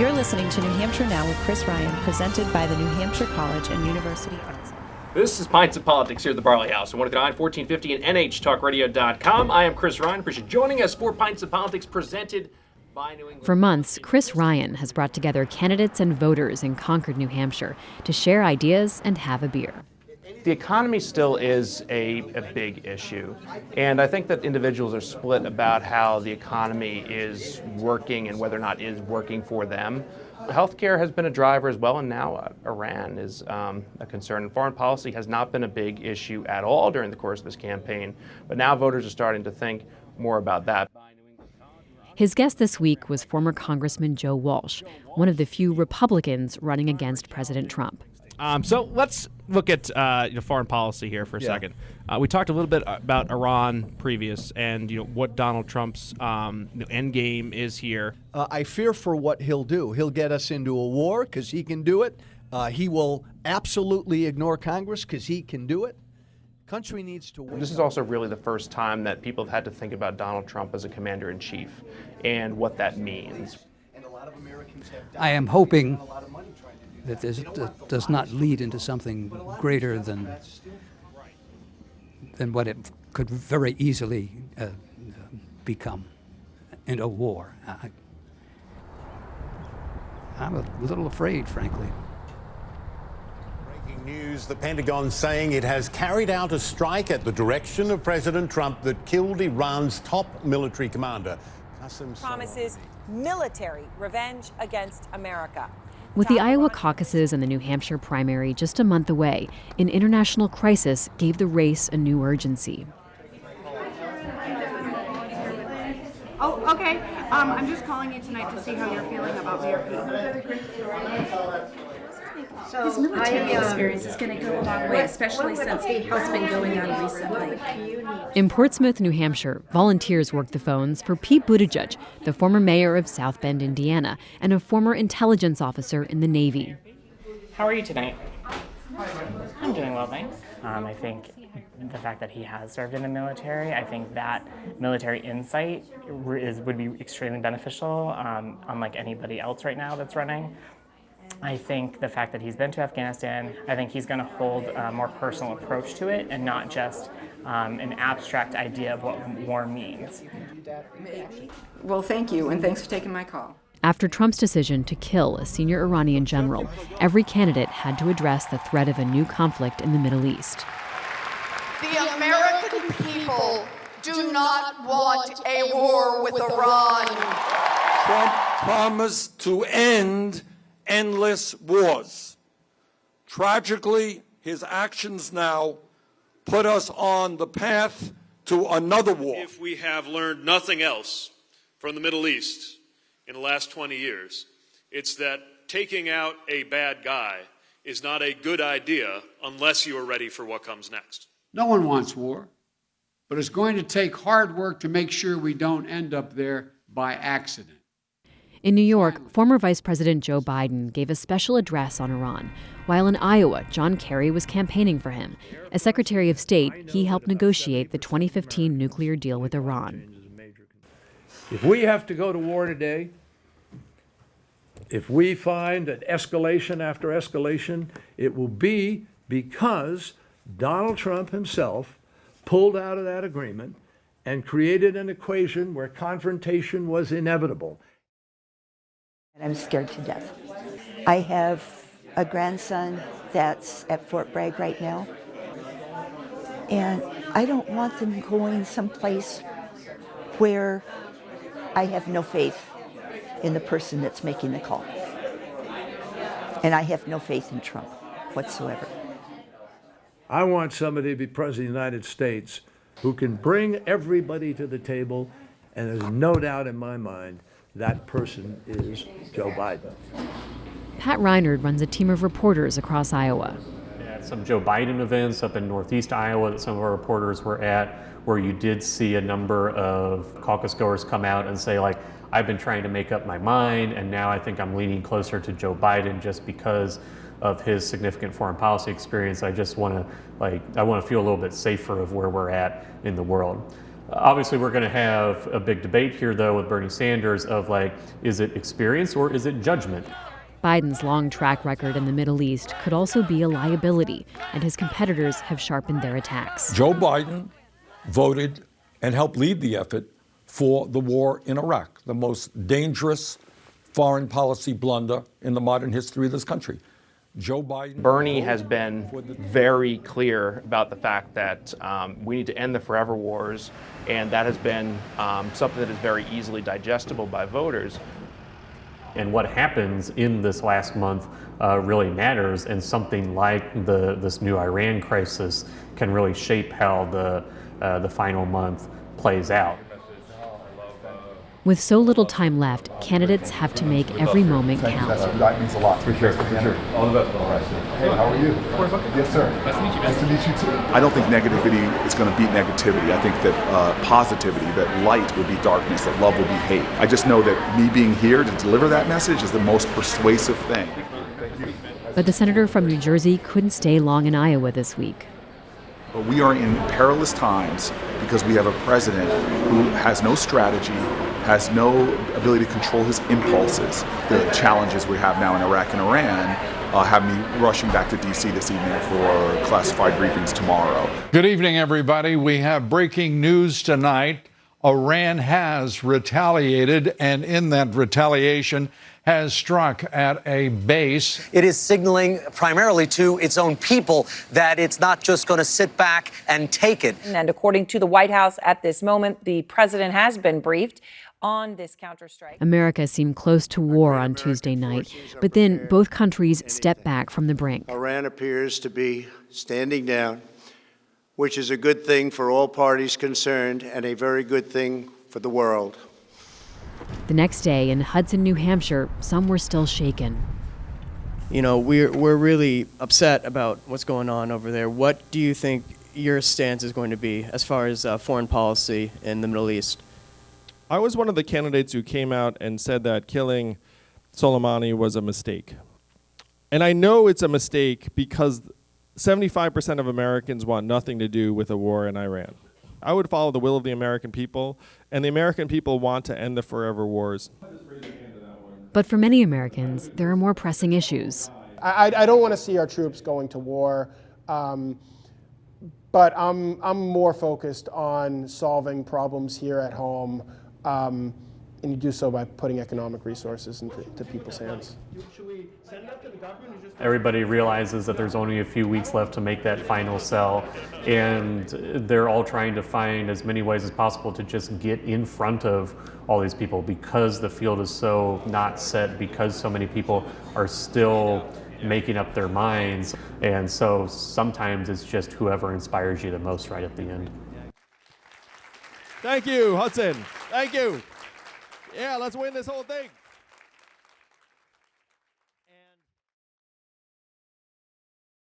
You're listening to New Hampshire Now with Chris Ryan, presented by the New Hampshire College and University Arts. This is Pints of Politics here at the Barley House on 109-1450 and NHTalkRadio.com. I am Chris Ryan. Appreciate joining us for Pints of Politics, presented by New England. For months, Chris Ryan has brought together candidates and voters in Concord, New Hampshire, to share ideas and have a beer. The economy still is a big issue, and I think that individuals are split about how the economy is working and whether or not it is working for them. Healthcare has been a driver as well, and now Iran is a concern. And foreign policy has not been a big issue at all during the course of this campaign, but now voters are starting to think more about that. His guest this week was former Congressman Joe Walsh, one of the few Republicans running against President Trump. So let's look at foreign policy here for a second. We talked a little bit about Iran previous, and what Donald Trump's end game is here. I fear for what he'll do. He'll get us into a war because he can do it. He will absolutely ignore Congress because he can do it. Country needs to win. This is also really the first time that people have had to think about Donald Trump as a commander-in-chief and what that means. I am hoping that this does not lead into something greater than what it could very easily become, into a war. I'm a little afraid, frankly. Breaking news, the Pentagon saying it has carried out a strike at the direction of President Trump that killed Iran's top military commander. Promises military revenge against America. With the Iowa caucuses and the New Hampshire primary just a month away, an international crisis gave the race a new urgency. Oh, okay. I'm just calling you tonight to see how you're feeling about VRP. So his military experience is going to go a long way, especially since what's been going on recently. In Portsmouth, New Hampshire, volunteers worked the phones for Pete Buttigieg, the former mayor of South Bend, Indiana, and a former intelligence officer in the Navy. How are you tonight? I'm doing well, thanks. I think the fact that he has served in the military, I think that military insight would be extremely beneficial, unlike anybody else right now that's running. I think the fact that he's been to Afghanistan, I think he's going to hold a more personal approach to it and not just an abstract idea of what war means. Well, thank you, and thanks for taking my call. After Trump's decision to kill a senior Iranian general, every candidate had to address the threat of a new conflict in the Middle East. The American people do not want a war with Iran. Trump promised to end endless wars. Tragically, his actions now put us on the path to another war. If we have learned nothing else from the Middle East in the last 20 years, it's that taking out a bad guy is not a good idea unless you are ready for what comes next. No one wants war, but it's going to take hard work to make sure we don't end up there by accident. In New York, former Vice President Joe Biden gave a special address on Iran, while in Iowa, John Kerry was campaigning for him. As Secretary of State, he helped negotiate the 2015 nuclear deal with Iran. If we have to go to war today, if we find an escalation after escalation, it will be because Donald Trump himself pulled out of that agreement and created an equation where confrontation was inevitable. I'm scared to death. I have a grandson that's at Fort Bragg right now, and I don't want them going someplace where I have no faith in the person that's making the call. And I have no faith in Trump whatsoever. I want somebody to be president of the United States who can bring everybody to the table, and there's no doubt in my mind that person is Joe Biden. Pat Reinard runs a team of reporters across Iowa. At some Joe Biden events up in Northeast Iowa that some of our reporters were at, where you did see a number of caucus goers come out and say, like, I've been trying to make up my mind, and now I think I'm leaning closer to Joe Biden just because of his significant foreign policy experience. I just want to, I want to feel a little bit safer of where we're at in the world. Obviously, we're going to have a big debate here, though, with Bernie Sanders of like, is it experience or is it judgment? Biden's long track record in the Middle East could also be a liability, and his competitors have sharpened their attacks. Joe Biden voted and helped lead the effort for the war in Iraq, the most dangerous foreign policy blunder in the modern history of this country. Joe Biden. Bernie has been very clear about the fact that we need to end the forever wars, and that has been something that is very easily digestible by voters. And what happens in this last month really matters, and something like this new Iran crisis can really shape how the final month plays out. With so little time left, candidates have to make every moment count. That means a lot. For sure. All the best. All right. Hey, how are you? Yes, sir. Nice to meet you. Nice to meet you too. I don't think negativity is going to beat negativity. I think that positivity, that light will be darkness, that love will be hate. I just know that me being here to deliver that message is the most persuasive thing. But the senator from New Jersey couldn't stay long in Iowa this week. But we are in perilous times because we have a president who has no strategy, has no ability to control his impulses. The challenges we have now in Iraq and Iran have me rushing back to D.C. this evening for classified briefings tomorrow. Good evening, everybody. We have breaking news tonight. Iran has retaliated, and in that retaliation has struck at a base. It is signaling primarily to its own people that it's not just going to sit back and take it. And according to the White House at this moment, the president has been briefed on this counterstrike. America seemed close to war on Tuesday night, but then both countries stepped back from the brink. Iran appears to be standing down, which is a good thing for all parties concerned and a very good thing for the world. The next day in Hudson, New Hampshire, some were still shaken. You know, we're really upset about what's going on over there. What do you think your stance is going to be as far as foreign policy in the Middle East? I was one of the candidates who came out and said that killing Soleimani was a mistake. And I know it's a mistake because 75% of Americans want nothing to do with a war in Iran. I would follow the will of the American people, and the American people want to end the forever wars. But for many Americans, there are more pressing issues. I don't want to see our troops going to war, but I'm more focused on solving problems here at home, and you do so by putting economic resources into people's hands. Everybody realizes that there's only a few weeks left to make that final sell, and they're all trying to find as many ways as possible to just get in front of all these people because the field is so not set, because so many people are still making up their minds. And so sometimes it's just whoever inspires you the most right at the end. Thank you, Hudson. Thank you. Yeah, let's win this whole thing.